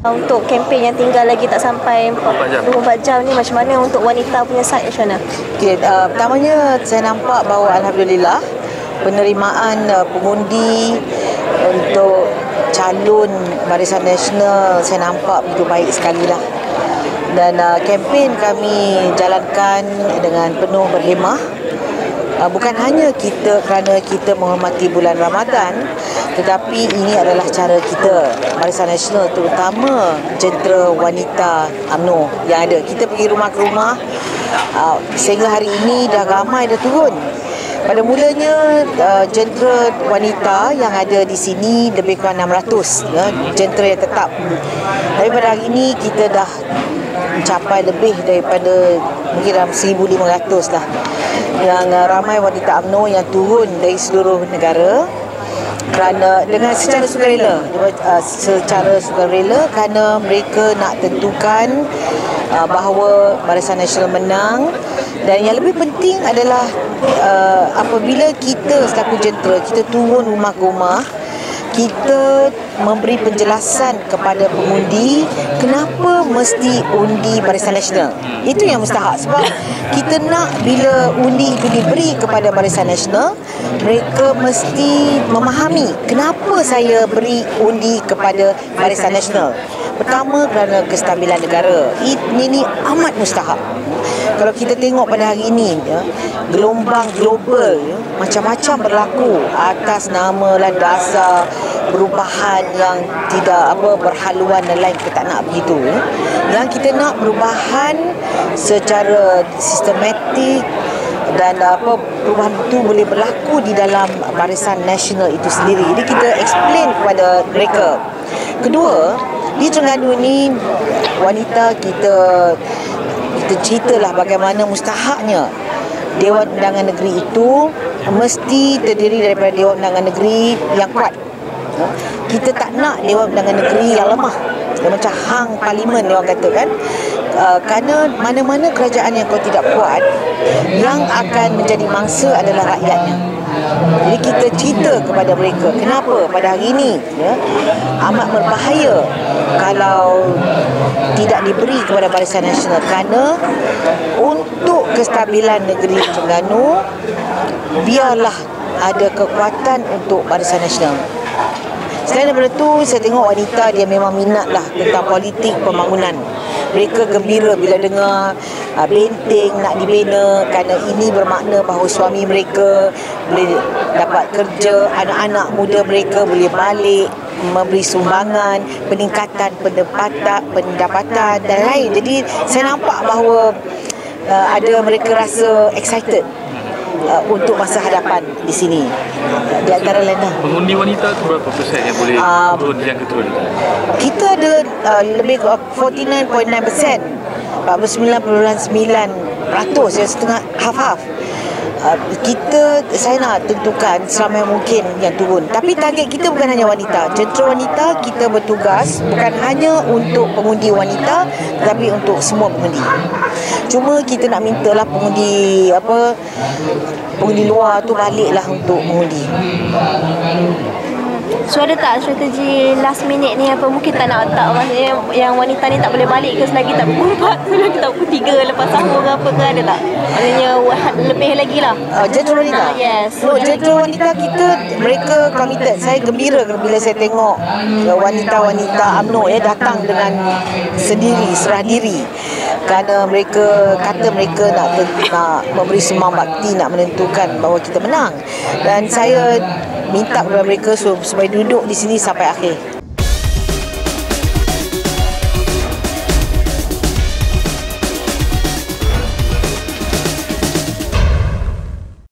Untuk kempen yang tinggal lagi tak sampai 24 jam ni, macam mana untuk wanita punya side, macam mana? Okay, pertamanya saya nampak bahawa Alhamdulillah penerimaan pengundi untuk calon Barisan Nasional saya nampak begitu baik sekali lah. Dan kempen kami jalankan dengan penuh berhemah. Bukan hanya kita kerana kita menghormati bulan Ramadan, tetapi ini adalah cara kita Barisan Nasional, terutama jentera wanita UMNO yang ada. Kita pergi rumah ke rumah, sehingga hari ini dah ramai dah turun. Pada mulanya jentera wanita yang ada di sini lebih kurang 600 ya, jentera yang tetap. Tapi pada hari ini kita dah mencapai lebih daripada mungkin dalam 1,500 lah, yang ramai wanita UMNO yang turun dari seluruh negara kerana dengan secara sukarela kerana mereka nak tentukan bahawa Barisan Nasional menang. Dan yang lebih penting adalah apabila kita selaku jentera kita turun rumah ke rumah, kita memberi penjelasan kepada pengundi kenapa mesti undi Barisan Nasional. Itu yang mustahak, sebab kita nak bila undi itu diberi kepada Barisan Nasional, mereka mesti memahami kenapa saya beri undi kepada Barisan Nasional. Pertama, kerana kestabilan negara. Ini amat mustahak. Kalau kita tengok pada hari ini ya, gelombang global ya, macam-macam berlaku atas nama dan dasar perubahan yang tidak berhaluan dan lain, kita tak nak begitu ya. Yang kita nak perubahan secara sistematik, dan perubahan itu boleh berlaku di dalam Barisan Nasional itu sendiri. Jadi kita explain kepada mereka. Kedua, di Terengganu ini wanita kita ceritalah bagaimana mustahaknya Dewan Undangan Negeri itu mesti terdiri daripada Dewan Undangan Negeri yang kuat. Kita tak nak Dewan Undangan Negeri yang lemah, yang macam hang parlimen dia orang kata kan. Kerana mana-mana kerajaan yang kau tidak kuat, yang akan menjadi mangsa adalah rakyatnya. Jadi kita cerita kepada mereka kenapa pada hari ini ya, amat berbahaya kalau tidak diberi kepada Barisan Nasional, kerana untuk kestabilan negeri Terengganu biarlah ada kekuatan untuk Barisan Nasional. Selain daripada itu, saya tengok wanita dia memang minat lah tentang politik pembangunan. Mereka gembira bila dengar benteng nak dibina, kerana ini bermakna bahawa suami mereka boleh dapat kerja, anak-anak muda mereka boleh balik memberi sumbangan, peningkatan pendapatan dan lain. Jadi saya nampak bahawa ada mereka rasa excited untuk masa hadapan di sini. Di antara lain pengundi wanita tu berapa persen yang boleh turun yang keturun? Kita ada lebih 49.9%, 49.9%, yang setengah half-half. Saya nak tentukan seramai mungkin yang turun. Tapi target kita bukan hanya wanita. Jentera wanita kita bertugas bukan hanya untuk pengundi wanita, tetapi untuk semua pengundi. Cuma kita nak mintalah pengundi luar tu baliklah untuk mengundi. So ada tak strategi last minute ni mungkin tak nak maksudnya yang wanita ni tak boleh balik ke selagi tak pukul 4, selagi tak pukul 3 lepas sahur ke apa ke, ada tak? Maksudnya lebih lagi lah. Jentera wanita? Yes. Jentera wanita kita, mereka committed. Saya gembira bila saya tengok wanita-wanita UMNO datang dengan sendiri, serah diri. Kerana mereka kata mereka nak memberi sembang bakti, nak menentukan bahawa kita menang. Dan saya minta kepada mereka supaya duduk di sini sampai akhir.